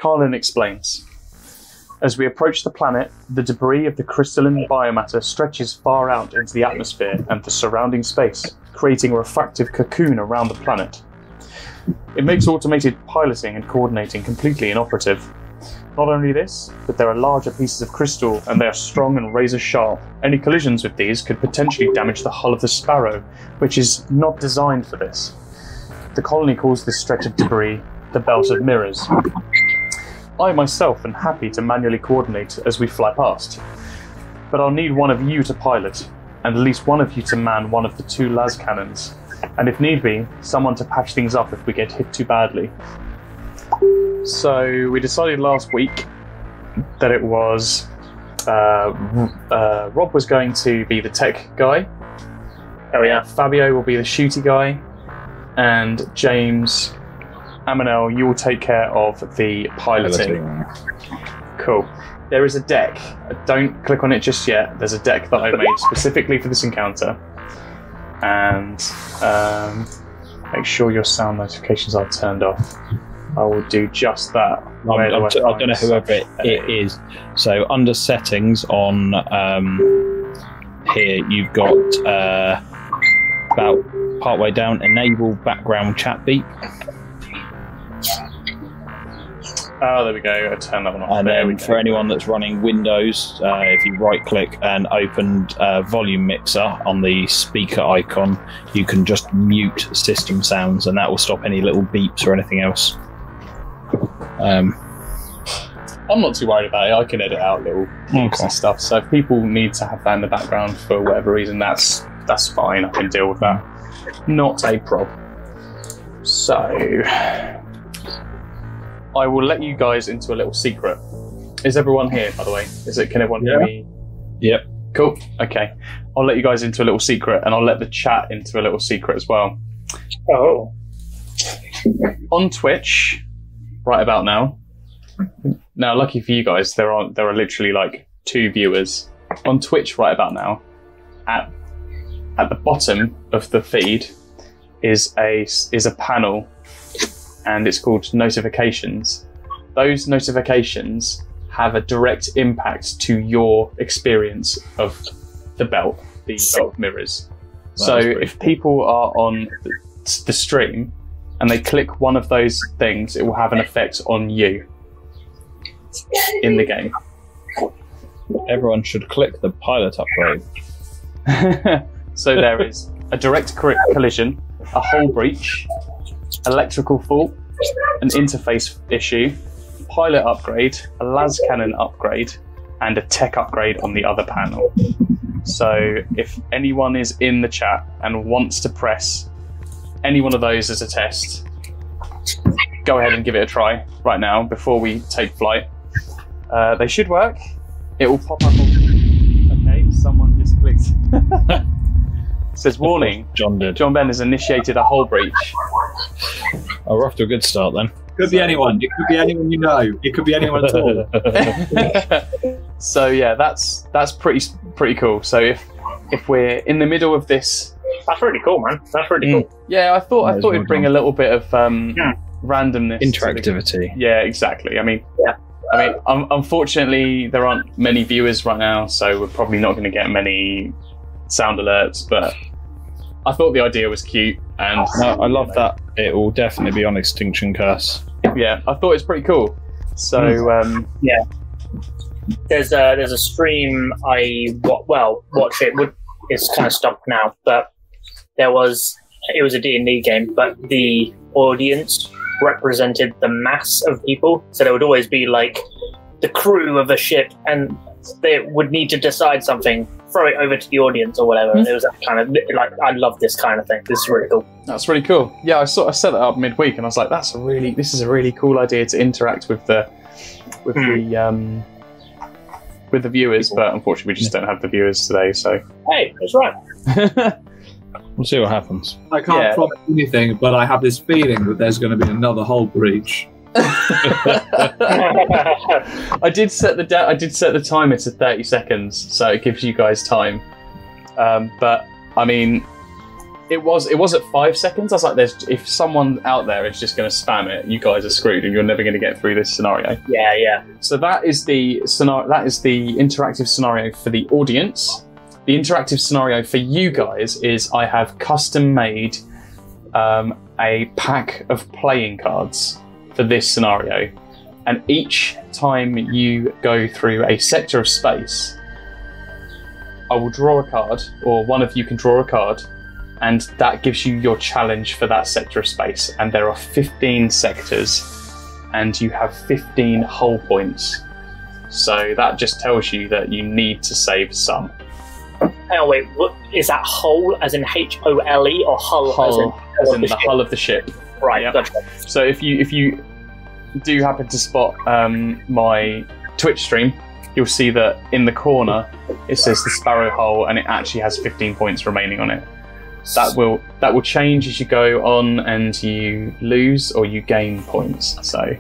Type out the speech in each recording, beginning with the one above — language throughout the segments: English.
Carlin explains. As we approach the planet, the debris of the crystalline biomatter stretches far out into the atmosphere and the surrounding space, creating a refractive cocoon around the planet. It makes automated piloting and coordinating completely inoperative. Not only this, but there are larger pieces of crystal and they are strong and razor sharp. Any collisions with these could potentially damage the hull of the Sparrow, which is not designed for this. The colony calls this stretch of debris the Belt of Mirrors. I myself am happy to manually coordinate as we fly past, but I'll need one of you to pilot, and at least one of you to man one of the 2 las cannons, and if need be, someone to patch things up if we get hit too badly. So we decided last week that it was Rob was going to be the tech guy. Oh yeah. Fabio will be the shooty guy, and James, Amonel, you will take care of the piloting. Cool. There is a deck. Don't click on it just yet. There's a deck that I made specifically for this encounter. And make sure your sound notifications are turned off. I will do just that. I don't know whoever it is. So under settings on here, you've got about partway down, enable background chat beep. Oh, there we go. I turned that one off. And then for anyone that's running Windows, if you right-click and open volume mixer on the speaker icon, you can just mute system sounds, and that will stop any little beeps or anything else. I'm not too worried about it. I can edit out little beeps and stuff. So if people need to have that in the background for whatever reason, that's fine. I can deal with that. Not a problem. So I will let you guys into a little secret. Is everyone here, by the way? Can everyone hear me? Yep. Cool. Okay. I'll let you guys into a little secret, and I'll let the chat into a little secret as well. Oh. On Twitch, right about now. Now, lucky for you guys, there are literally like 2 viewers on Twitch right about now. At the bottom of the feed is a panel, and it's called notifications. Those notifications have a direct impact to your experience of the Belt of Mirrors. So if people are on the stream and they click one of those things, it will have an effect on you in the game. Everyone should click the pilot upgrade. So there is a direct collision, a hull breach, electrical fault, an interface issue, pilot upgrade, a las cannon upgrade, and a tech upgrade on the other panel. So if anyone is in the chat and wants to press any one of those as a test, go ahead and give it a try right now before we take flight. They should work. It will pop up on... Okay, someone just clicked. It says, warning, John did. John Ben has initiated a hull breach. Oh, we're off to a good start then. Could be anyone. It could be anyone you know. It could be anyone at all. So yeah, that's pretty cool. So if we're in the middle of this, that's really cool, man. That's really cool. Yeah, I thought it'd bring a little bit of randomness, interactivity. Yeah, exactly. I mean, unfortunately, there aren't many viewers right now, so we're probably not going to get many sound alerts. But I thought the idea was cute, and no, I love that. It will definitely be on Extinction Curse. Yeah, I thought it's pretty cool. So yeah, there's a stream I watch it. It's kind of stopped now, but it was a D&D game, but the audience represented the mass of people, so there would always be like the crew of a ship, and they would need to decide something, throw it over to the audience or whatever. It was that kind of like, I love this kind of thing. This is really cool. That's really cool. Yeah, I sort of set that up midweek, and I was like, this is a really cool idea to interact with the viewers, but unfortunately we just don't have the viewers today. So hey, that's right. We'll see what happens. I can't promise anything, but I have this feeling that there's going to be another hull breach. I did set the timer to 30 seconds, so it gives you guys time. But I mean, It was at 5 seconds. I was like, if someone out there is just going to spam it, you guys are screwed, and you're never going to get through this scenario. Yeah. So that is the scenario. That is the interactive scenario for the audience. The interactive scenario for you guys is I have custom made a pack of playing cards for this scenario, and each time you go through a sector of space, I will draw a card, or one of you can draw a card, and that gives you your challenge for that sector of space. And there are 15 sectors, and you have 15 hull points. So that just tells you that you need to save some. Oh wait, what is that? Hull as in HOLE or hull as in the hull of the ship? Right. Yep. Gotcha. So if you do happen to spot my Twitch stream, you'll see that in the corner it says the Sparrow Hull, and it actually has 15 points remaining on it. That will change as you go on, and you lose or you gain points. So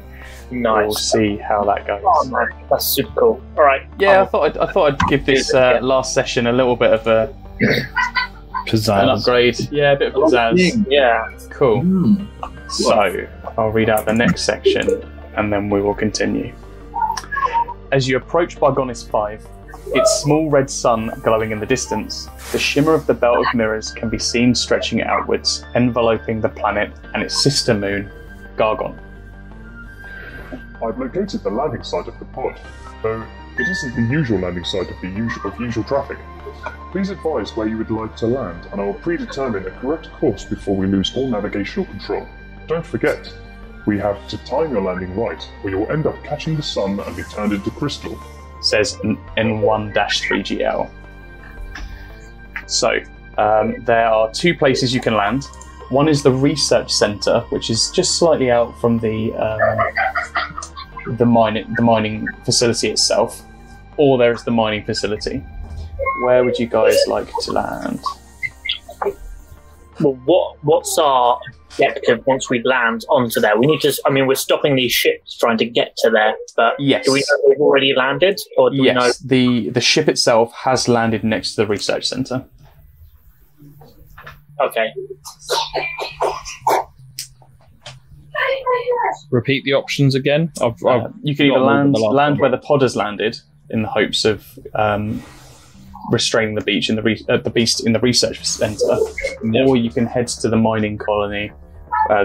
nice. We'll see how that goes. Oh man, that's super cool. All right. Yeah, I thought I'd give this last session a little bit of an upgrade. Yeah, a bit of pizzazz. Yeah. Cool. So I'll read out the next section, and then we will continue. As you approach Bargonis 5, its small red sun glowing in the distance, the shimmer of the belt of mirrors can be seen stretching outwards, enveloping the planet and its sister moon, Gargon. I've located the landing site of the pod, though it isn't the usual landing site of usual traffic. Please advise where you would like to land, and I will predetermine a correct course before we lose all navigational control. Don't forget, we have to time your landing right, or you will end up catching the sun and be turned into crystal. Says N1-3GL. So, there are 2 places you can land. One is the research center, which is just slightly out from the mining facility itself, or there is the mining facility. Where would you guys like to land? Well, what's our objective once we land onto there? We need to. I mean, we're stopping these ships trying to get to there, but Yes. do we know they've already landed, or do we know? Yes, the ship itself has landed next to the research center. Okay. Repeat the options again. You can either land where the pod has landed, in the hopes of restraining the beast in the research centre, or you can head to the mining colony,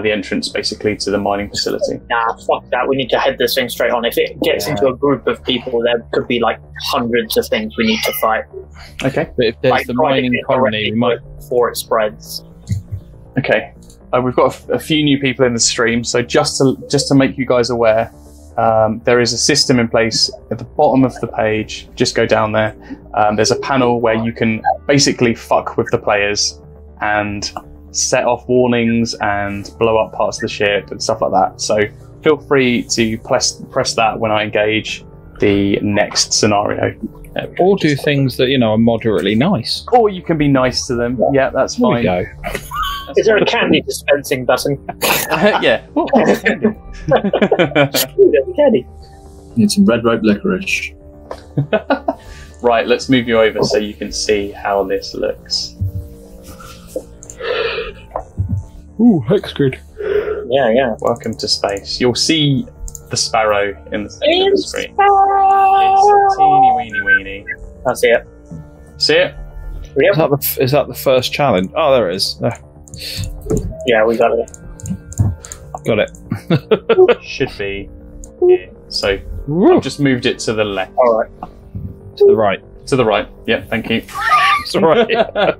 the entrance basically to the mining facility. Nah, fuck that. We need to head this thing straight on. If it gets into a group of people, there could be like hundreds of things we need to fight. Okay. But if there's the mining colony, we might before it spreads. Okay. We've got a few new people in the stream, so just to make you guys aware, there is a system in place at the bottom of the page. Just go down there. There's a panel where you can basically fuck with the players and set off warnings and blow up parts of the ship and stuff like that. So feel free to press that when I engage the next scenario. or do things that are moderately nice. Or you can be nice to them. Yeah, that's fine. There we go. Is there a candy dispensing button? Yeah. Oh, candy. Ooh, there's a candy. Need some red rope licorice. Right, let's move you over so you can see how this looks. Ooh, looks good. Yeah. Welcome to space. You'll see the sparrow in the center of the screen. Sparrow! It's teeny weeny weeny. I see it. See it? Yep. Is that the first challenge? Oh, there it is. There. Yeah, we got it. Got it. Should be here. So I've just moved it to the left. All right. To the right. To the right. Yeah, thank you. It's all right.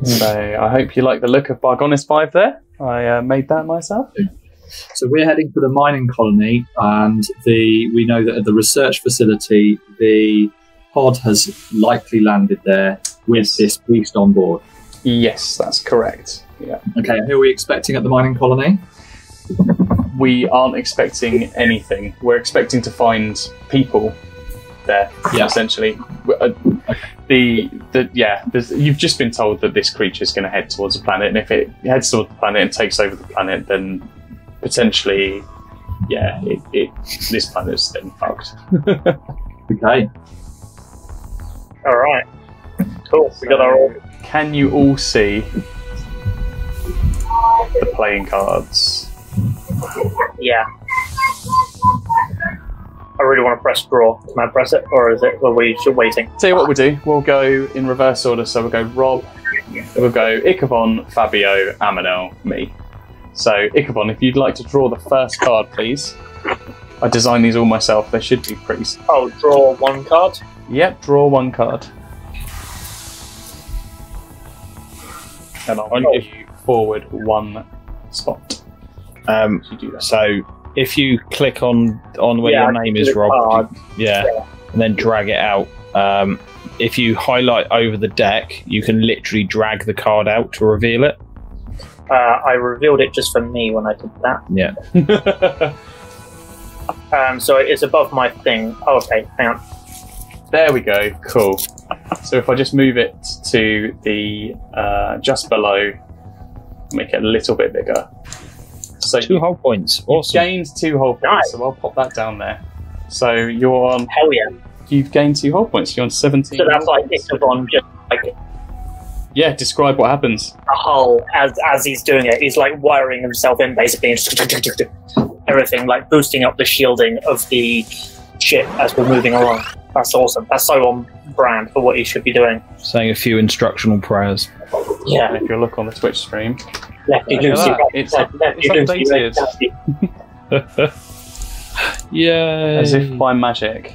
So I hope you like the look of Bargonis 5 there. I made that myself. So we're heading for the mining colony, and we know that at the research facility, the pod has likely landed there with this beast on board. Yes, that's correct. Yeah. Okay, who are we expecting at the mining colony? We aren't expecting anything. We're expecting to find people there, essentially. You've just been told that this creature is going to head towards the planet, and if it heads towards the planet and takes over the planet, then potentially, this planet's then fucked. Okay. All right. Cool. We got our order. Can you all see the playing cards. Yeah. I really want to press draw. Can I press it, or are we just waiting? Tell you what we'll do. We'll go in reverse order. So we'll go Rob. We'll go Ikavon, Fabio, Amonel, me. So Ikavon, if you'd like to draw the first card, please. I designed these all myself. They should be pretty. Oh, draw one card. Yep, draw one card. And I'll move you forward one spot. You do that. So if you click on where your name is, Rob, and then drag it out. If you highlight over the deck, you can literally drag the card out to reveal it. I revealed it just for me when I did that. Yeah. So it's above my thing. Oh, okay, hang on. There we go. Cool. So if I just move it to the just below, make it a little bit bigger. So 2 whole points. Awesome. Gained 2 whole points. Nice. So I'll pop that down there. So you're on. Hell yeah. You've gained 2 whole points. You're on 17. So that's like Ikavon, just like Yeah. Describe what happens. a hull as he's doing it. He's like wiring himself in basically, and just everything, like boosting up the shielding of the ship as we're moving along. That's awesome. That's so on brand for what he should be doing. Saying a few instructional prayers. Yeah. And if you look on the Twitch stream, Lefty look at loosey, that. right, It's lefty loosey, right, updated. lefty. Yay. As if by magic.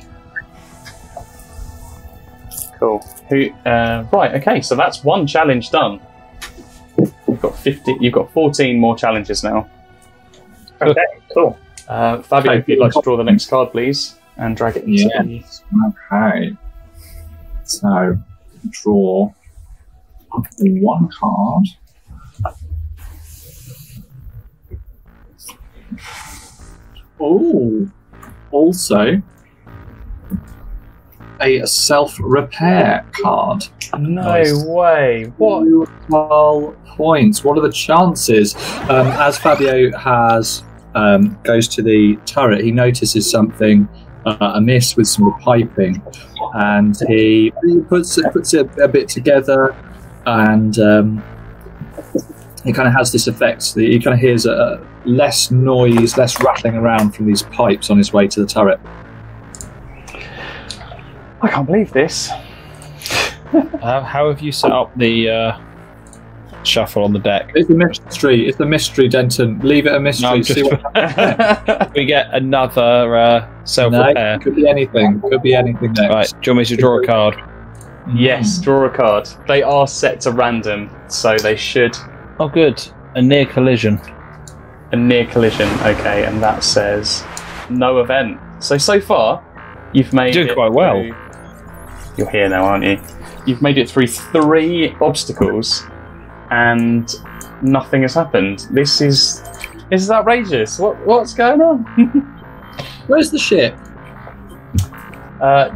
Cool. Right. Okay. So that's one challenge done. You've got 50. You've got 14 more challenges now. Okay, cool. Fabio, if you'd like to draw the next card, please, and drag it into the... Yes. Okay. So, draw one card. Oh, also a self-repair card. No Nice. way. What? 12 points. What are the chances? As Fabio goes to the turret, he notices something amiss with some of the piping, and he puts it a bit together, and it kind of has this effect. He kind of hears less noise, less rattling around from these pipes on his way to the turret. I can't believe this. How have you set up the shuffle on the deck? It's a mystery. It's a mystery, Denton. Leave it a mystery. No, See what we get another self-repair. No, could be anything. Could be anything next. Right, do you want me to draw a card? Yes, draw a card. They are set to random, so they should... Oh, good. A near collision. A near collision, okay, and that says no event. So far, you've made You're doing quite well. You're here now, aren't you? You've made it through 3 obstacles, and nothing has happened. This is outrageous. What's going on? Where's the ship?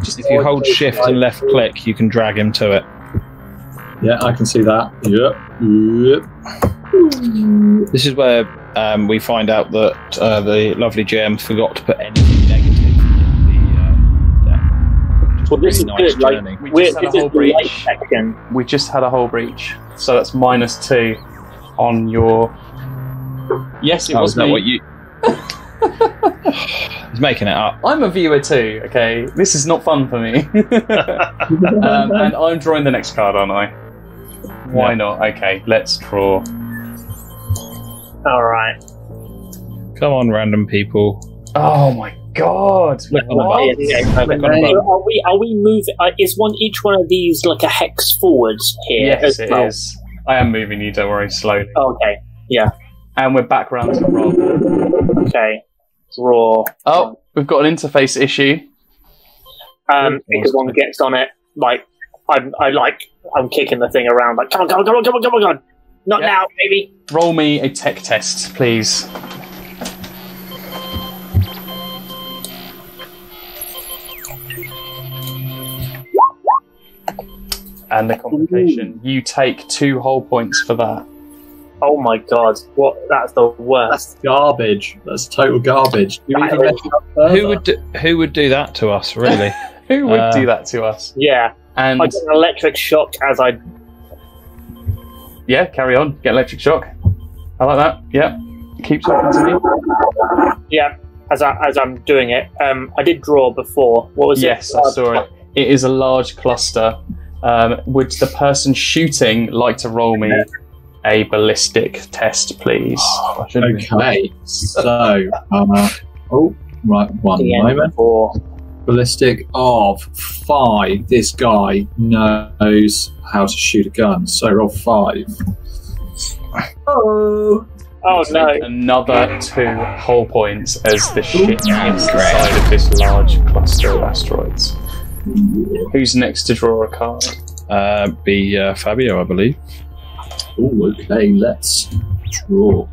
Just If you hold shift and left click, you can drag him to it. Yeah, I can see that. Yep. This is where we find out that the lovely GM forgot to put anything negative in the deck. Well, this is Really nice good. Like, journey. We just had a this is whole the light breach. section. We just had a whole breach, so that's -2 on your. Yes, it Oh, was is that me. what you? He's making it up. I'm a viewer too. Okay, this is not fun for me. And I'm drawing the next card, aren't I? Why Yeah. not? Okay, let's draw. All right. Come on, random people. Oh my god! Look on the What? button. Yeah, Look on the Hey. button. So are we moving? Is each one of these like a hex forwards here? Yes, as it well? is. I am moving you. Don't worry, slowly. Okay. Yeah. And we're back round to Rob. Okay. Draw. Oh, we've got an interface issue. Because one gets on it, like I'm kicking the thing around, like come on, not Yeah. now, baby. Roll me a tech test, please. And the complication, you take 2 whole points for that. Oh my god, what? That's the worst. That's garbage. That's total garbage. You That even is- messed it up further. Who would do that to us? Really? Who would do that to us? Yeah, And I get an electric shock as I. yeah, carry on. Get electric shock. I like that. Yeah. Keep talking to me. Yeah, as I'm doing it, I did draw before. What was it? Yes, I saw it. It is a large cluster. Would the person shooting like to roll me a ballistic test, please? Okay, so right, one moment. Ballistic of 5. This guy knows how to shoot a gun, so roll 5. Oh no! Another 2 hull points as the ship hits the side of this large cluster of asteroids. Who's next to draw a card? Be Fabio, I believe. Oh, okay, let's draw.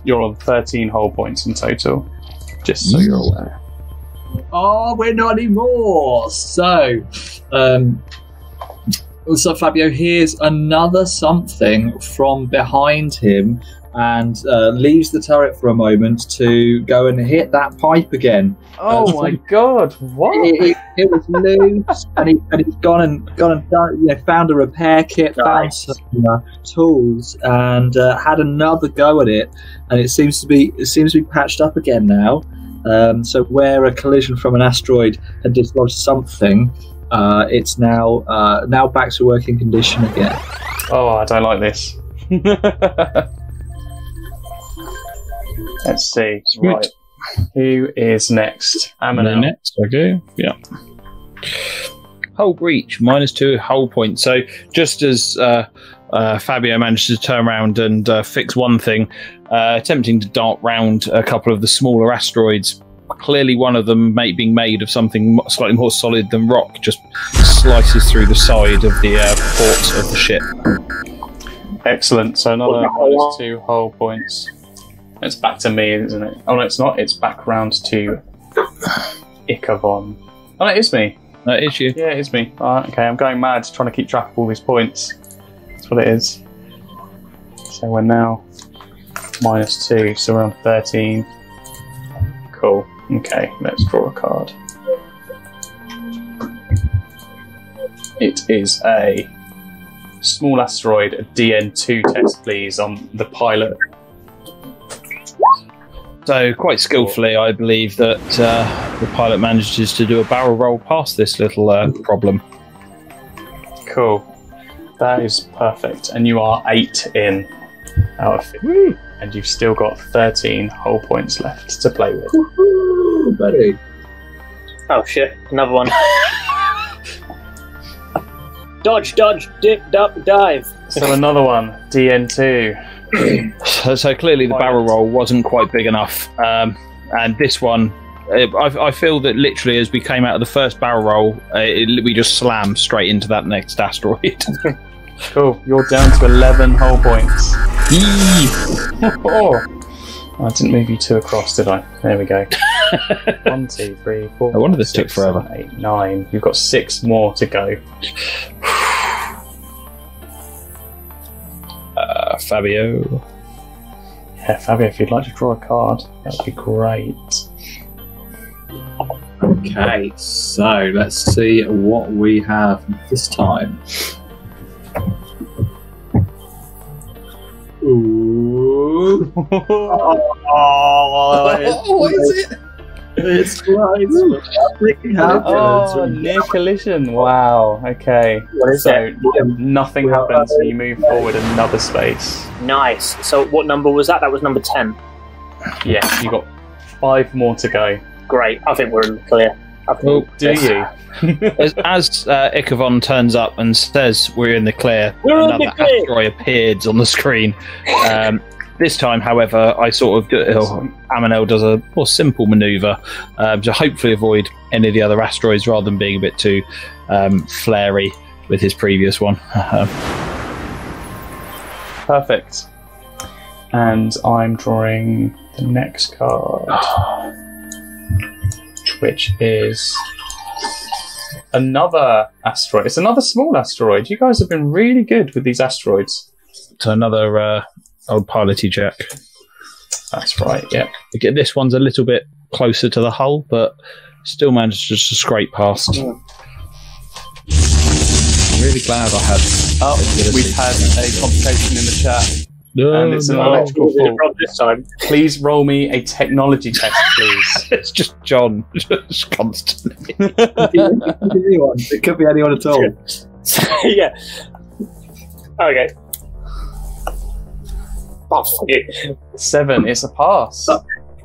You're on 13 hull points in total, just so you're aware. Oh, we're not anymore! So, Fabio hears another something from behind him and leaves the turret for a moment to go and hit that pipe again. Oh my god! What? It was loose, and he's gone and done, found a repair kit, found some tools, and had another go at it. And it seems to be patched up again now. So where a collision from an asteroid had dislodged something, it's now back to working condition again. Oh, I don't like this. Let's see. Sweet. Right. Who is next? Amonel. Next, okay. Yeah. Hull breach, -2 hull points. So just as Fabio managed to turn around and fix one thing, attempting to dart round a couple of the smaller asteroids, clearly one of them being made of something slightly more solid than rock, just slices through the side of the port of the ship. Excellent. So another -2 hull points. It's back to me, isn't it? Oh no, it's not. It's back round to Ikavon. Oh, it is me. That is you. Yeah, it is me. Okay, I'm going mad trying to keep track of all these points. That's what it is. So we're now -2, so we're on 13. Cool. Okay, let's draw a card. It is a small asteroid, a DN2 test, please, on the pilot. So quite skillfully, I believe that the pilot manages to do a barrel roll past this little problem. Cool. That is perfect. And you are 8 in out of 50. Woo! And you've still got 13 hull points left to play with. Woohoo, buddy! Oh shit! Another one. Dodge, dip, dive. So another one, DN2. So clearly the barrel roll wasn't quite big enough, and this one, I feel that literally as we came out of the first barrel roll, we just slammed straight into that next asteroid. Cool, you're down to 11 hull points. Oh, I didn't move you 2 across, did I? There we go. 1, 2, 3, 4. I wonder this took forever. 7, 8, 9. You've got 6 more to go. Fabio. Yeah, Fabio, if you'd like to draw a card, that would be great. Okay, so let's see what we have this time. Ooh. What is it? It's close. Oh, near collision. Wow. Okay. What is so it? nothing happens, so you move forward another space. Nice. So what number was that? That was number 10. Yes, you got 5 more to go. Great. I think we're in the clear. Oh, do you? As Ikavon turns up and says we're in the clear, another asteroid appears on the screen. This time, however, Amonel does a more simple manoeuvre to hopefully avoid any of the other asteroids rather than being a bit too flary with his previous one. Perfect. And I'm drawing the next card, which is another asteroid. It's another small asteroid. You guys have been really good with these asteroids. So another old piloty check. That's right, yeah. Again, this one's a little bit closer to the hull, but still manages to scrape past. really glad I had. Oh, we've had a complication in the chat. And it's an electrical fault. This time. Please roll me a technology test, please. It's just John, just constantly. It could be anyone at all. Yeah. Okay. Oh, fuck it. 7. It's a pass.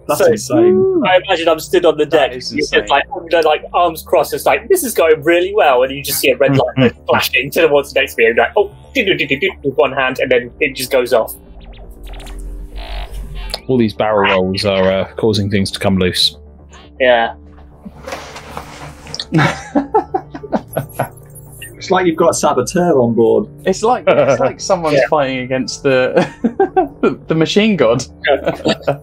That's So- insane. I imagine I'm stood on the deck. is You're insane. just like arms crossed. It's like, this is going really well. And you just see a red light flashing to the ones next to me. And you're like, oh, with one hand, and then it just goes off. All these barrel rolls are causing things to come loose. Yeah. It's like you've got a saboteur on board. It's like someone's fighting against the the machine god. The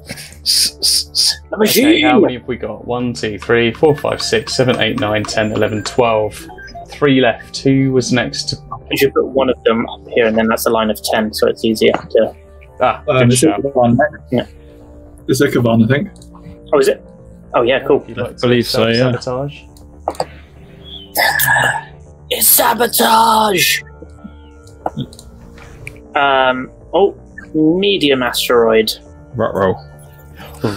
Okay, machine! how many have we got? 1, 2, 3, 4, 5, 6, 7, 8, 9, 10, 11, 12. 3 left. Who was next? You should put one of them up here, and then that's a line of 10, so it's easier to. Good It's shout. Ikavon. Yeah. It's Ikavon, I think. Oh, is it? Oh, yeah, cool. You'd like to believe so, yeah. Sabotage? It's sabotage! Oh, medium asteroid. Rut roll.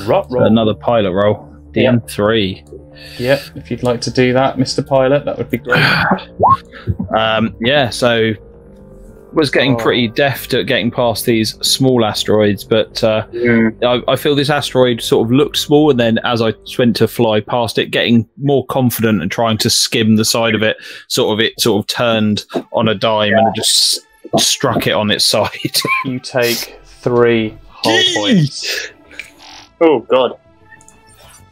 Rut roll. Another pilot roll. DM3. Yep, if you'd like to do that, Mr. Pilot, that would be great. Yeah, so was getting pretty deft at getting past these small asteroids, but I feel this asteroid sort of looked small, and then as I went to fly past it, getting more confident and trying to skim the side of it, it sort of turned on a dime and just struck it on its side. You take 3 whole points. Oh, God.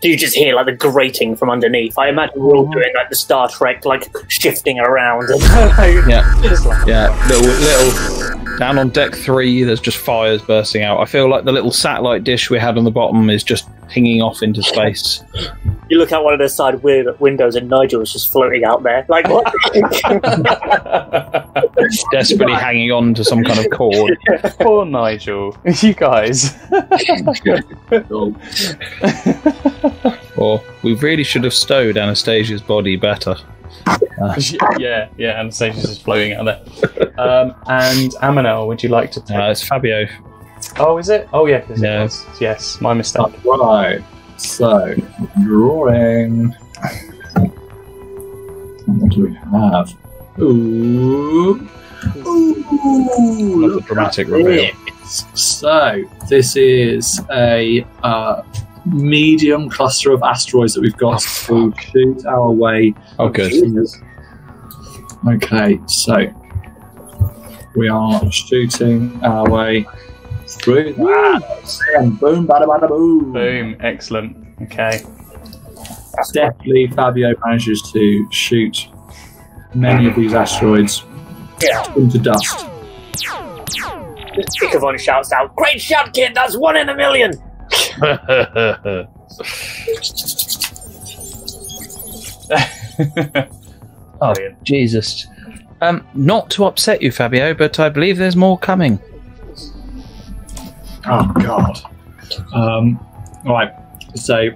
Do you just hear like the grating from underneath? I imagine we're all doing like the Star Trek, like shifting around. Yeah, little down on deck 3. There's just fires bursting out. I feel like the little satellite dish we had on the bottom is just pinging off into space. You look out one of the side windows, and Nigel is just floating out there. Like what? Desperately hanging on to some kind of cord. Poor Nigel. You guys. Or we really should have stowed Anastasia's body better. Yeah, Anastasia's just floating out there. And Amonel, would you like to take? It's Fabio. Oh, is it? Oh, yeah. 'Cause Yeah. It was. Yes, my mistake. Right. So, drawing. What do we have? Ooh. Love the dramatic reveal. So, this is a medium cluster of asteroids that we've got to shoot our way. Oh, good. Okay, so we are shooting our way through that. And boom, bada, bada, boom. Boom. Excellent. Okay. Definitely, Fabio manages to shoot many of these asteroids into dust. Ikavon shouts out, "Great shot, kid! That's 1 in a million!" Oh, Jesus. Not to upset you, Fabio, but I believe there's more coming. Oh God. Right. So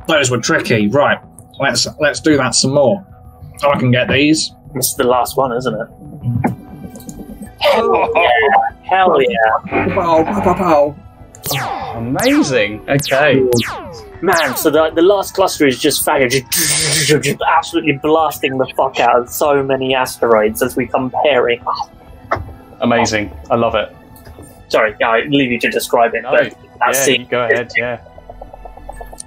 those were tricky. Right. Let's do that some more. I can get these. This is the last one, isn't it? Hell yeah! Pow, pow, pow, pow. Amazing. Okay. Man, so the last cluster is just Fabio just absolutely blasting the fuck out of so many asteroids as we come pairing. Amazing. I love it. Sorry, I leave you to describe it. No, But that yeah, scene, you go ahead. Yeah.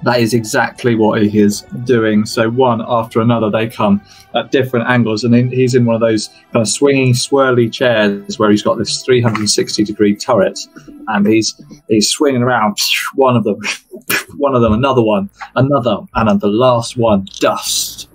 That is exactly what he is doing. So one after another, they come at different angles, and then he's in one of those kind of swinging, swirly chairs where he's got this 360-degree turret, and he's swinging around. One of them, another one, another, and the last one, dust.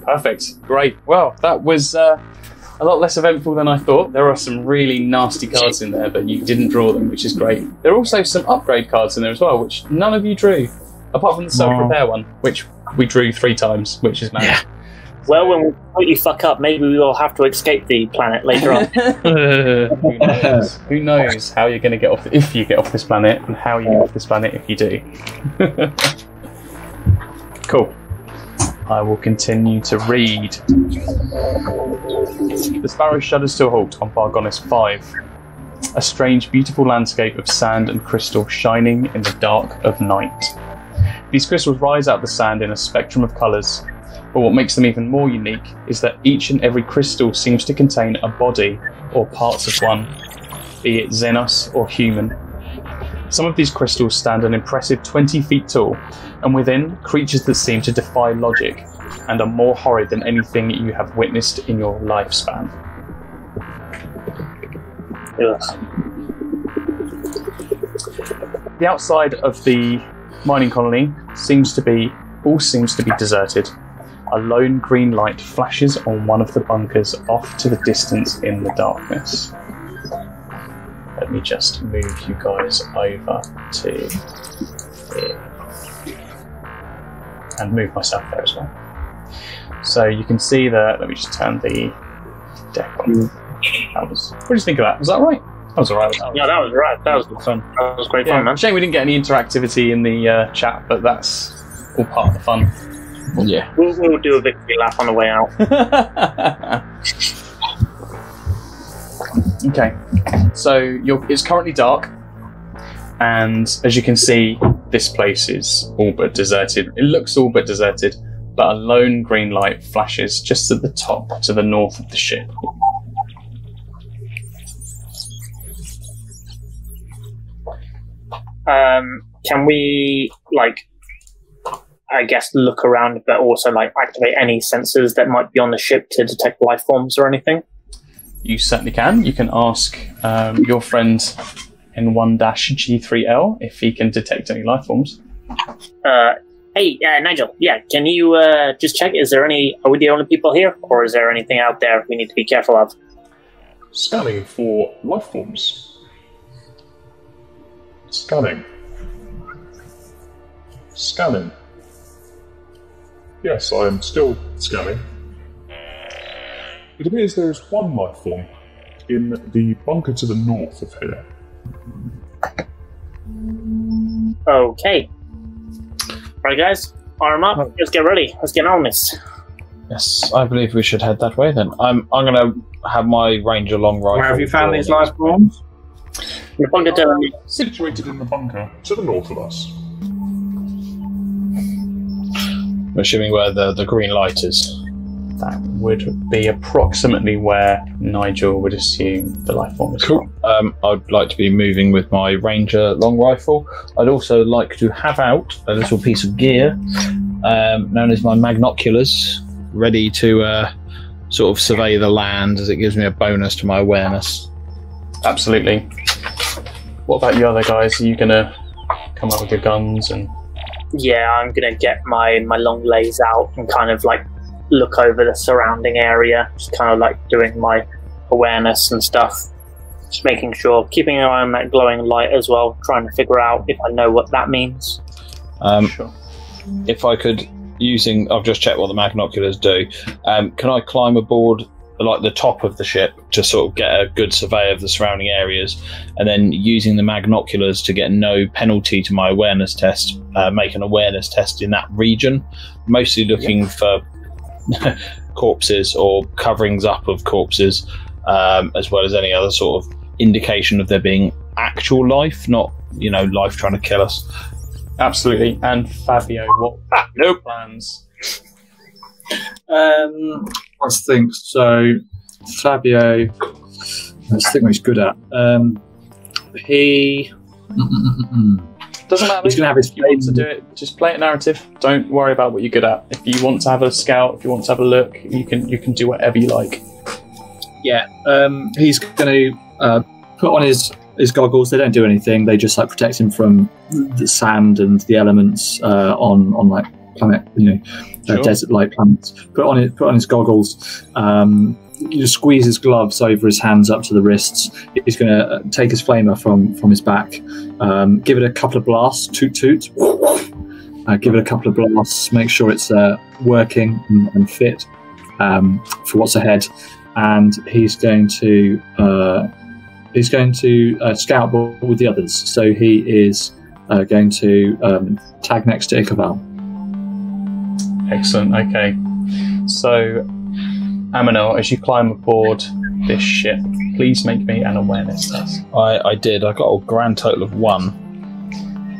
Perfect. Great. Well, that was a lot less eventful than I thought. There are some really nasty cards in there, but you didn't draw them, which is great. There are also some upgrade cards in there as well, which none of you drew, apart from the self-repair one, which we drew 3 times, which is mad. yeah. Well, when we completely fuck up, maybe we will have to escape the planet later on. Who knows? Who knows how you're going to get off if you get off this planet, and how you get off this planet if you do. Cool. I will continue to read. The sparrow shudders to a halt on Bargonis 5. A strange, beautiful landscape of sand and crystal shining in the dark of night. These crystals rise out of the sand in a spectrum of colours, but what makes them even more unique is that each and every crystal seems to contain a body or parts of one, be it Xenos or human. Some of these crystals stand an impressive 20 feet tall, and within, creatures that seem to defy logic and are more horrid than anything you have witnessed in your lifespan. Yes. The outside of the mining colony seems to be deserted. A lone green light flashes on one of the bunkers off to the distance in the darkness. Let me just move you guys over to here. And move myself there as well. So you can see that, let me just turn the deck on. What do you think of that? Was that right? That was alright. Yeah, that was right. That was good fun. That was great fun, man. Shame we didn't get any interactivity in the chat, but that's all part of the fun. Yeah. We'll do a victory lap on the way out. Okay, so it's currently dark, and as you can see, this place is all but deserted. It looks all but deserted, but a lone green light flashes just at the top to the north of the ship. Can we, I guess, look around, but also, activate any sensors that might be on the ship to detect life forms or anything? You certainly can. You can ask your friend in 1-G3L if he can detect any life forms. Hey, Nigel, can you just check, are we the only people here, or is there anything out there we need to be careful of? Scanning for life forms. Scanning. Scanning. Yes, I am still scanning. It appears there is one life form in the bunker to the north of here. Okay. Alright guys, arm up, let's get ready, let's get on this. Yes, I believe we should head that way then. I'm going to have my ranger long rifle. Where have you found these life forms? The bunker to the Situated in the bunker to the north of us. I'm assuming where the green light is. That would be approximately where Nigel would assume the life form is Cool. I'd like to be moving with my ranger long rifle. I'd also like to have out a little piece of gear known as my magnoculars, ready to sort of survey the land, as it gives me a bonus to my awareness. Absolutely. What about you other guys? Are you going to come up with your guns and... Yeah, I'm gonna get my long lays out and kind of look over the surrounding area, just kind of doing my awareness and stuff, just making sure, keeping an eye on that glowing light as well, trying to figure out if I know what that means. Sure. If I could, I've just checked what the magnoculars do, can I climb aboard the top of the ship to sort of get a good survey of the surrounding areas, and then using the magnoculars to get no penalty to my awareness test, make an awareness test in that region, mostly looking for corpses or coverings up of corpses, as well as any other sort of indication of there being actual life, not life trying to kill us. Absolutely. And Fabio, what plans? Let's think. So, Fabio, let's think what he's good at. He Doesn't matter. He's going to have his if you want to do it, just play it narrative. Don't worry about what you're good at. If you want to have a scout, if you want to have a look, you can do whatever you like. Yeah, he's going to put on his goggles. They don't do anything. They just protect him from the sand and the elements on planet, Sure. desert-like planets. Put on his goggles. You just squeeze his gloves over his hands up to the wrists. He's going to take his flamer from his back, give it a couple of blasts, toot toot. Give it a couple of blasts, make sure it's working and fit for what's ahead. And he's going to scout with the others. So he is going to tag next to Ikavon. Excellent. Okay. So, Amonel, as you climb aboard this ship, please make me an awareness test. I did. I got a grand total of 1.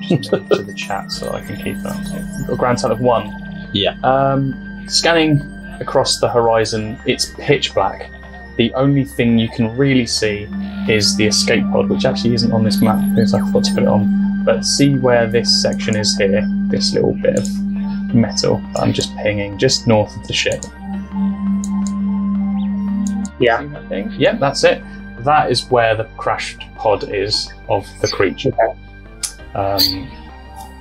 Just move to the chat so I can keep that. A grand total of 1. Yeah. Scanning across the horizon, it's pitch black. The only thing you can really see is the escape pod, which actually isn't on this map because I forgot to put it on. But see where this section is here, this little bit of metal that I'm just pinging just north of the ship. Yeah. See that thing? Yep, that's it. That is where the crashed pod is of the creature.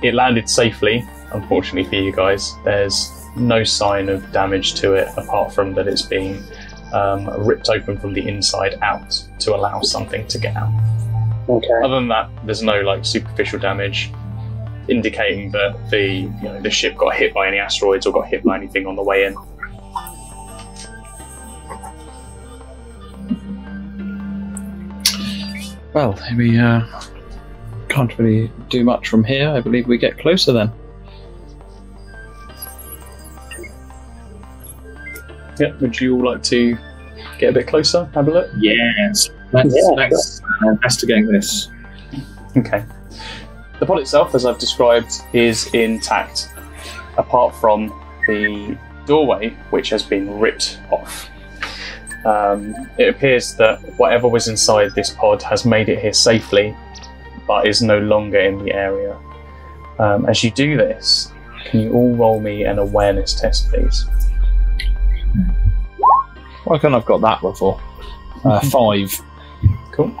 It landed safely, unfortunately for you guys. There's no sign of damage to it apart from that it's being ripped open from the inside out to allow something to get out. Okay. Other than that, there's no like superficial damage indicating that the ship got hit by any asteroids or got hit by anything on the way in. Well, we can't really do much from here. I believe we get closer then. Yeah, would you all like to get a bit closer, have a look? Yes. Let's investigate this. Okay. The pod itself, as I've described, is intact, apart from the doorway, which has been ripped off. It appears that whatever was inside this pod has made it here safely, but is no longer in the area. As you do this, can you all roll me an awareness test, please? Why can't I've got that before? 5. Cool.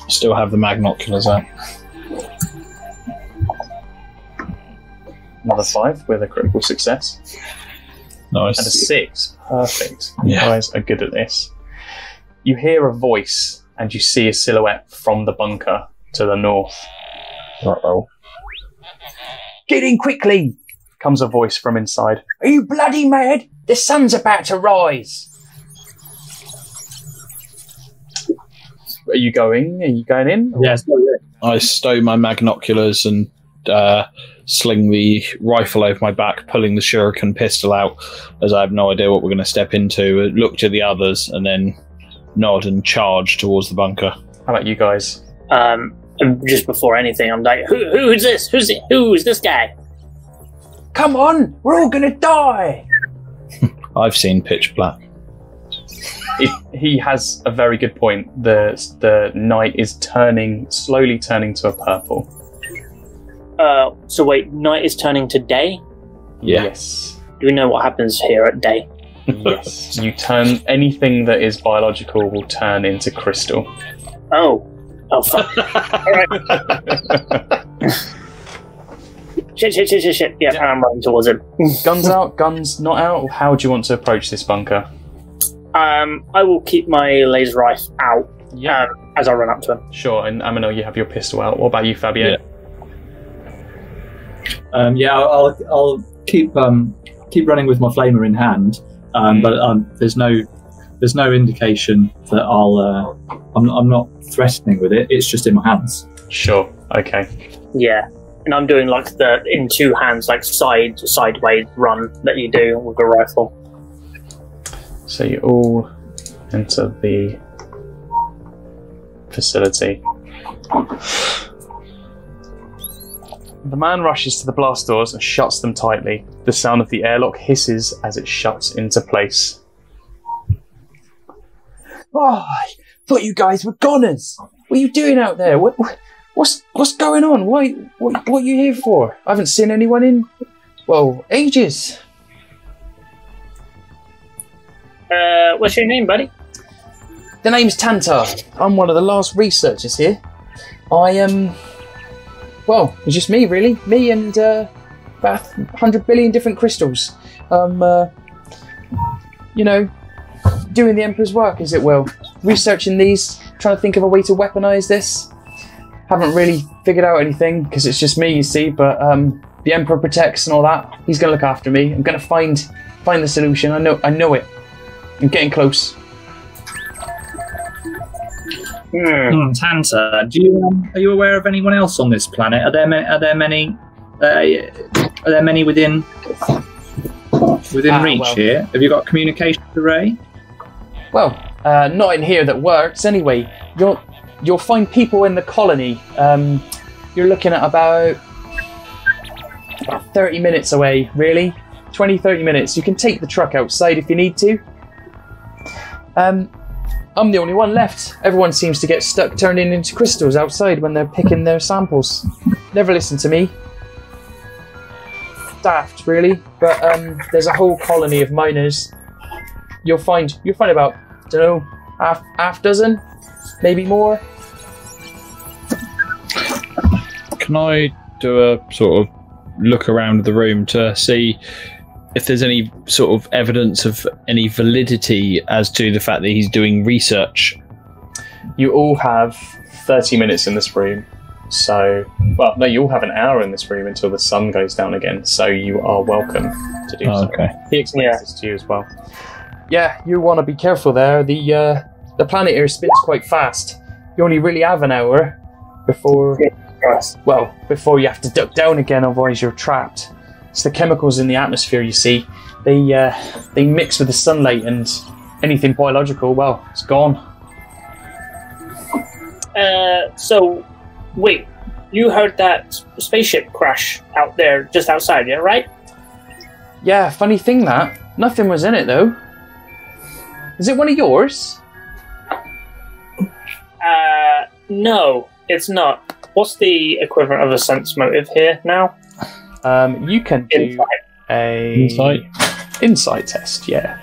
Still have the magnoculars out. Another 5 with a critical success. Nice. And a 6. Perfect. You Yeah. guys are good at this. You hear a voice and you see a silhouette from the bunker to the north. Uh-oh. Get in quickly! Comes a voice from inside. Are you bloody mad? The sun's about to rise. Are you going? Are you going in? Yes. I stow my magnoculars and sling the rifle over my back, pulling the shuriken pistol out, as I have no idea what we're going to step into. Look to the others, and then nod and charge towards the bunker. How about you guys? Just before anything, I'm like, who's this? Who's this guy? Come on! We're all gonna die! I've seen pitch black. He has a very good point. The night is slowly turning to a purple. So wait, night is turning to day? Yeah. Yes. Do we know what happens here at day? Yes. You turn anything that is biological will turn into crystal. Oh fuck. Alright. Shit. Yeah, and I'm running towards him. Guns out, guns not out? How do you want to approach this bunker? I will keep my laser rifle out as I run up to him. Sure, and Amonel, you have your pistol out. What about you, Fabio? Yeah. I'll keep running with my flamer in hand, but there's no indication that I'm not threatening with it. It's just in my hands. Sure, okay. Yeah. And I'm doing like the in two hands, like sideways run that you do with a rifle. So you all enter the facility. The man rushes to the blast doors and shuts them tightly. The sound of the airlock hisses as it shuts into place. Oh, I thought you guys were goners. What are you doing out there? What's going on? What are you here for? I haven't seen anyone in, ages. What's your name, buddy? The name's Tantar. I'm one of the last researchers here. I am... it's just me, really. Me and about 100 billion different crystals. Doing the Emperor's work, as it will. Researching these, trying to think of a way to weaponize this. Haven't really figured out anything, because it's just me, you see, but the Emperor protects and all that. He's going to look after me. I'm going to find the solution. I know it. I'm getting close. Tanta, are you aware of anyone else on this planet? Are there many within within reach well. here. Have you got a communication array? Well, not in here that works. Anyway, you'll find people in the colony. You're looking at about 30 minutes away, really. 20, 30 minutes. You can take the truck outside if you need to. I'm the only one left. Everyone seems to get stuck turning into crystals outside when they're picking their samples. Never listen to me. Daft, really. But there's a whole colony of miners. You'll find about, don't know, half dozen, maybe more. Can I do a sort of look around the room to see if there's any sort of evidence of any validity as to the fact that he's doing research? You all have 30 minutes in this room. So, well, no, you all have an hour in this room until the sun goes down again. So you are welcome to do so. Okay. He explains this to you as well. Yeah, you want to be careful there. The planet here spins quite fast. You only really have an hour before you have to duck down again, otherwise you're trapped. It's the chemicals in the atmosphere, you see. They mix with the sunlight, and anything biological, well, it's gone. So, wait, you heard that spaceship crash out there, just outside, yeah, right? Yeah, funny thing that. Nothing was in it, though. Is it one of yours? No, it's not. What's the equivalent of a sense motive here now? You can do a insight test, yeah.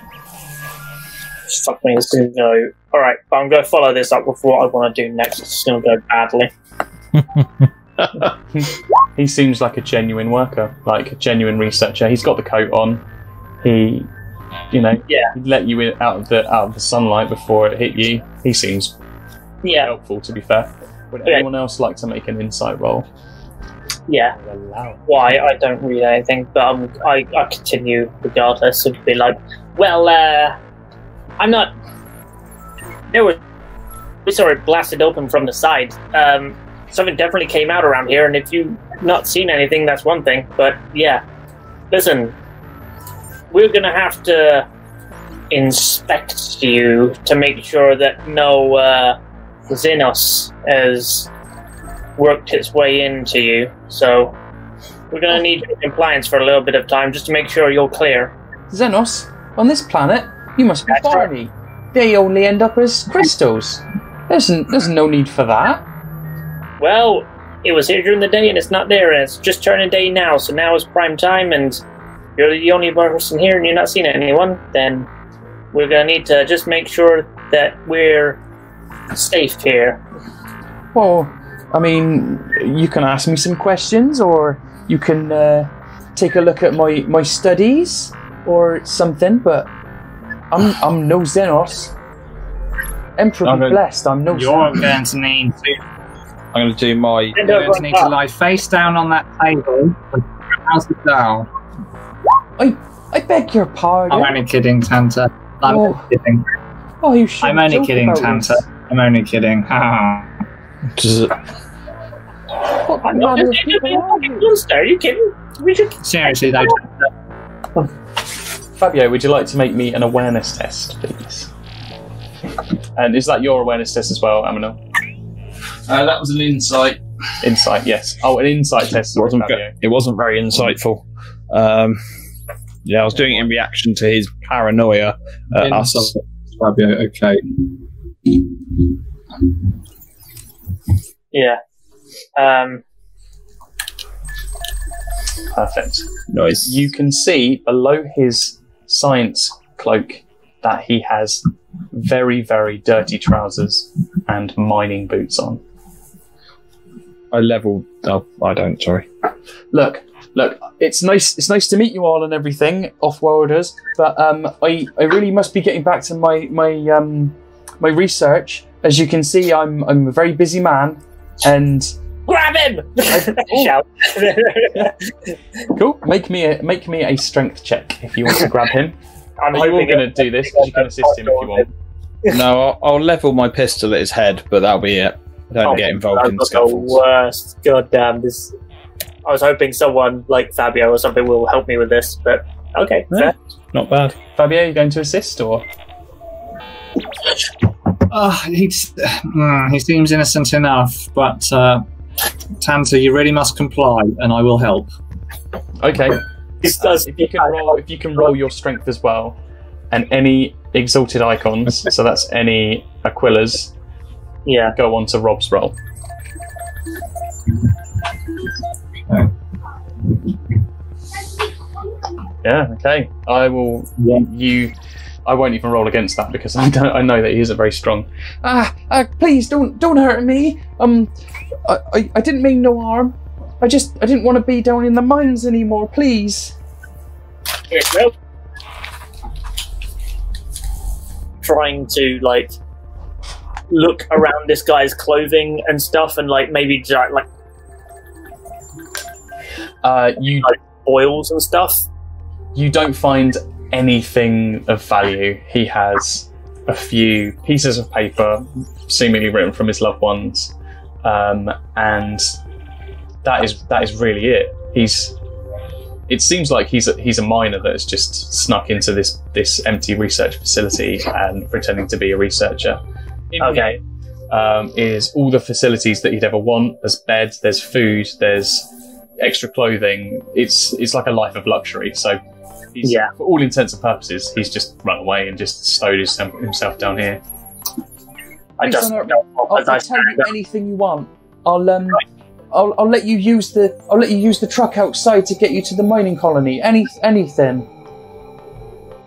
Fuck me, it's going to go. Alright, but I'm going to follow this up with what I want to do next. It's going to go badly. He seems like a genuine worker, like a genuine researcher. He's got the coat on. He, he'd let you in out of the sunlight before it hit you. He seems helpful, to be fair. Would anyone else like to make an insight roll? Yeah. Why? I don't read anything, but I continue regardless and be like, well, I'm not. We saw it blasted open from the side. Something definitely came out around here, and if you've not seen anything, that's one thing. But yeah, listen, we're gonna have to inspect you to make sure that no Xenos has worked its way into you. So we're gonna need your compliance for a little bit of time just to make sure you're clear. Xenos, on this planet, you must be barney. They only end up as crystals. There's no need for that. Well, it was here during the day and it's not there, and it's just turning day now, so now is prime time, and you're the only person here and you're not seeing anyone, then we're gonna need to just make sure that we're safe here. Well, I mean, you can ask me some questions, or you can take a look at my studies or something, but I'm no Xenos. Emperor be blessed, I'm no You're Xenos. going to need to... I'm going to do my... You're going to need to lie face down on that table and pass it down. I beg your pardon. I'm only kidding, Tanta. I'm only kidding. Oh, you should. I'm only kidding, Tanta. I'm only kidding. What I'm not just a fucking monster, are you kidding? We should... Seriously, though. Fabio, would you like to make me an awareness test, please? And is that your awareness test as well, Amonel? That was an insight. Insight, yes. Oh, an insight test. It wasn't very insightful. I was doing it in reaction to his paranoia at us. Fabio, okay. Yeah. Perfect. Nice. You can see below his science cloak that he has very, very dirty trousers and mining boots on. I leveled. Oh, I don't. Sorry. Look. It's nice to meet you all and everything, off-worlders. But I really must be getting back to my research. As you can see, I'm a very busy man, and grab him! Shout. Cool. Make me a strength check if you want to grab him. I'm Are you all going to do this? Because you can assist him if you want. No, I'll level my pistol at his head, but that'll be it. I don't get involved in scuffles. The worst. God damn this. I was hoping someone like Fabio or something will help me with this, but Okay, Yeah. fair. Not bad. Fabio, you going to assist or? He seems innocent enough, but Tanta, you really must comply, and I will help. Okay. This does. If you can roll your strength as well, and any exalted icons, so that's any Aquilas, Yeah. go on to Rob's roll. Okay. Yeah. Okay. I will. Yeah. I won't even roll against that because I know that he isn't very strong. Please don't hurt me. I didn't mean no harm. I didn't want to be down in the mines anymore. Please. Yes, no. Trying to like look around this guy's clothing and stuff, and like maybe like You oils and stuff. You don't find anything of value. He has a few pieces of paper, seemingly written from his loved ones, and that is really it. It seems like he's a miner that has just snuck into this empty research facility and pretending to be a researcher. Okay. Is all the facilities that he'd ever want. There's beds, there's food, there's extra clothing. It's like a life of luxury. So for all intents and purposes, he's just run away and just stowed himself down here. I just I'll tell you anything you want. I'll let you use the truck outside to get you to the mining colony. Anything.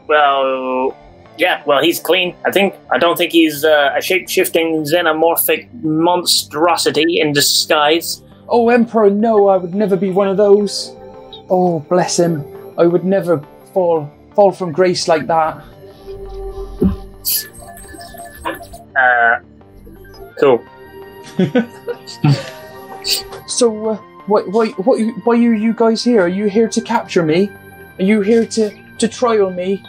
Well, yeah. Well, he's clean. I don't think he's a shape-shifting xenomorphic monstrosity in disguise. Oh, Emperor, no! I would never be one of those. Oh, bless him. I would never fall from grace like that. Cool. So, why are you guys here? Are you here to capture me? Are you here to trial me?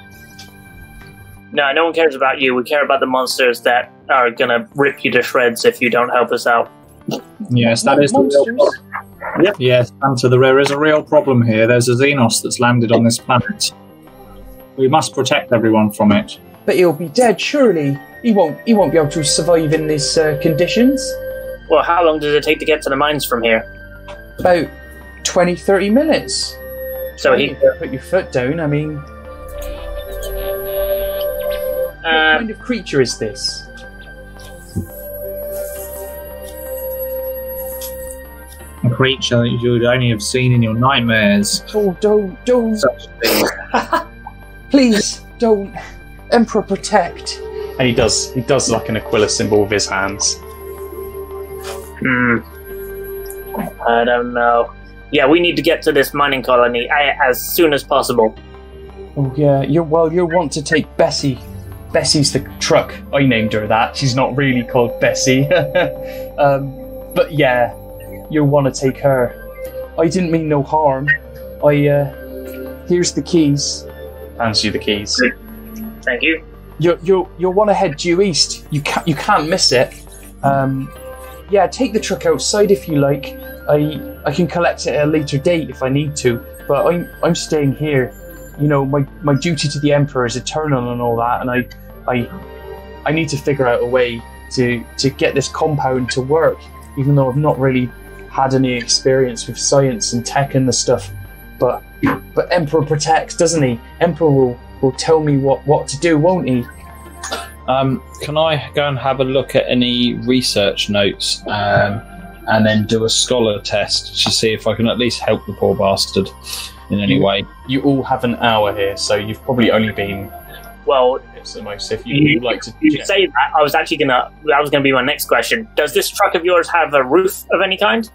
No one cares about you. We care about the monsters that are gonna rip you to shreds if you don't help us out. Yes, that is the real problem. Yep. Yes, Tanta, there is a real problem here. There's a Xenos that's landed on this planet. We must protect everyone from it. But he'll be dead, surely. He won't be able to survive in these conditions. Well, how long does it take to get to the mines from here? About 20, 30 minutes. So he put your foot down. I mean, what kind of creature is this? A creature that you would only have seen in your nightmares. Oh, don't. Such things. Please, don't. Emperor, protect. And he does like an Aquila symbol with his hands. I don't know. Yeah, we need to get to this mining colony as soon as possible. Oh yeah, you'll want to take Bessie. Bessie's the truck. I named her that. She's not really called Bessie. But yeah, you'll want to take her. I didn't mean no harm. Here's the keys. Hands you the keys. Thank you. You'll want to head due east. You can't miss it. Yeah, take the truck outside if you like. I can collect it at a later date if I need to, but I'm staying here. You know, my duty to the Emperor is eternal and all that, and I need to figure out a way to get this compound to work, even though I've not really had any experience with science and tech and the stuff. But Emperor protects, doesn't he? Emperor will tell me what to do, won't he? Can I go and have a look at any research notes and then do a scholar test to see if I can at least help the poor bastard in any way? You all have an hour here, so you've probably only been... Well, it's the most. If you would like to... You say that, that was gonna be my next question. Does this truck of yours have a roof of any kind?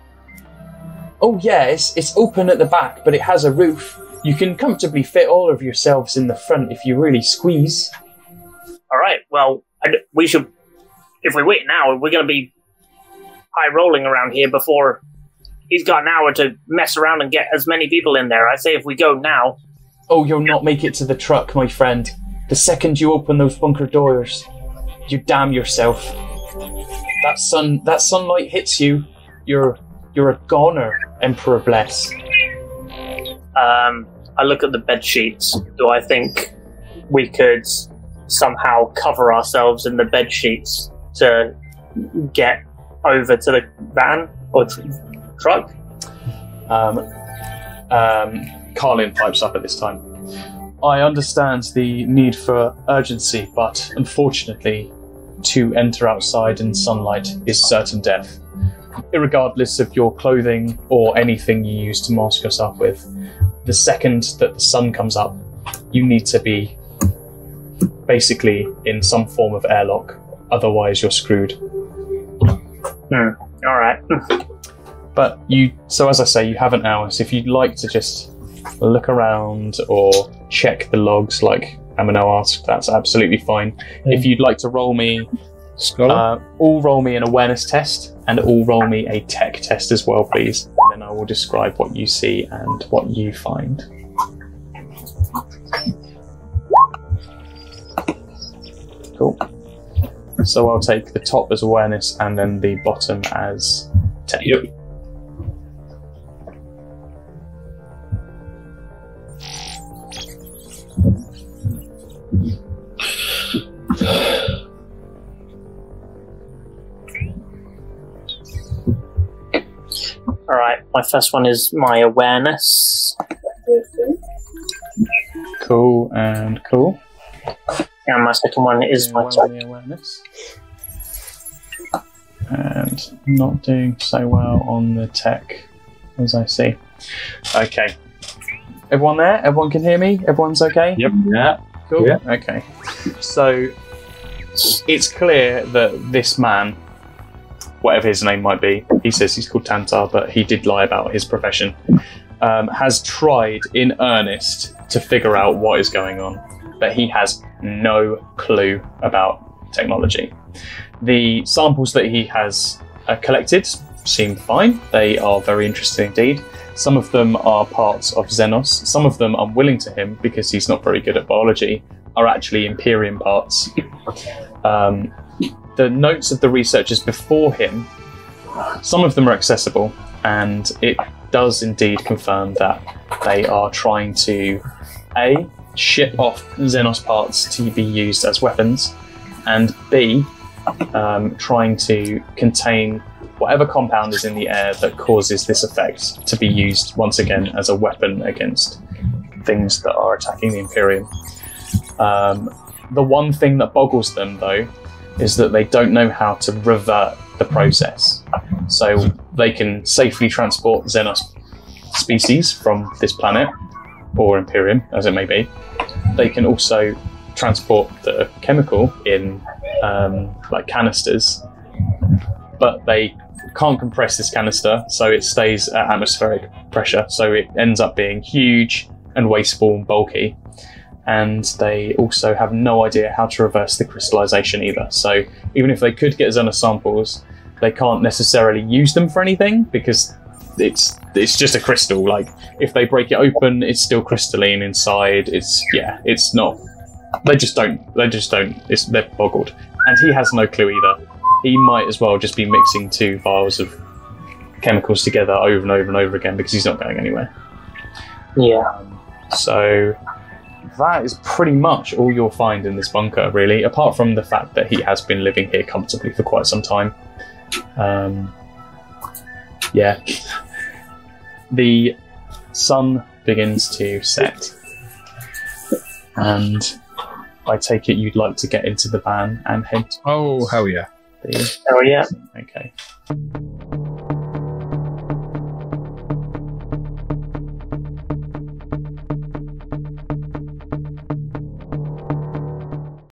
Oh yeah, it's open at the back, but it has a roof. You can comfortably fit all of yourselves in the front if you really squeeze. All right. Well, we should. If we wait now, we're going to be high rolling around here before he's got an hour to mess around and get as many people in there. I say if we go now. Oh, you'll not make it to the truck, my friend. The second you open those bunker doors, you damn yourself. That sunlight hits you. You're a goner, Emperor bless. I look at the bed sheets. Do I think we could somehow cover ourselves in the bed sheets to get over to the van or truck? Carlin pipes up at this time. I understand the need for urgency, but unfortunately, to enter outside in sunlight is certain death. Irregardless of your clothing or anything you use to mask yourself with, the second that the sun comes up, you need to be basically in some form of airlock, otherwise you're screwed. Alright. But so as I say, you have an hour, so if you'd like to just look around or check the logs like Amonel asked, that's absolutely fine. If you'd like to roll me, all roll me an awareness test and all roll me a tech test as well, please. And then I will describe what you see and what you find. Cool. So I'll take the top as awareness and then the bottom as tech. Yep. Alright, my first one is my awareness. Cool and cool. And my second one is my tech. Awareness. And not doing so well on the tech, as I see. Okay. Everyone there? Everyone can hear me? Everyone's okay? Yep. Yeah. Cool. Yeah. Okay. So it's clear that this man, whatever his name might be, he says he's called Tantar, but he did lie about his profession, has tried in earnest to figure out what is going on, but he has no clue about technology. The samples that he has collected seem fine. They are very interesting indeed. Some of them are parts of Xenos. Some of them, unwilling to him because he's not very good at biology, are actually Imperium parts. The notes of the researchers before him, some of them are accessible, and it does indeed confirm that they are trying to A, ship off Xenos parts to be used as weapons, and B, trying to contain whatever compound is in the air that causes this effect to be used once again as a weapon against things that are attacking the Imperium. The one thing that boggles them, though, is that they don't know how to revert the process. So they can safely transport Xenos species from this planet, or Imperium, as it may be. They can also transport the chemical in like canisters, but they can't compress this canister, so it stays at atmospheric pressure, so it ends up being huge and wasteful and bulky. And they also have no idea how to reverse the crystallization either. So even if they could get Xenos samples, they can't necessarily use them for anything because it's just a crystal. Like if they break it open, it's still crystalline inside. It's not. They just don't. They're boggled, and he has no clue either. He might as well just be mixing two vials of chemicals together over and over and over again because he's not going anywhere. Yeah. So that is pretty much all you'll find in this bunker, really, apart from the fact that he has been living here comfortably for quite some time. Yeah. The sun begins to set, and I take it you'd like to get into the van and head. Oh, hell yeah. Oh yeah. Okay.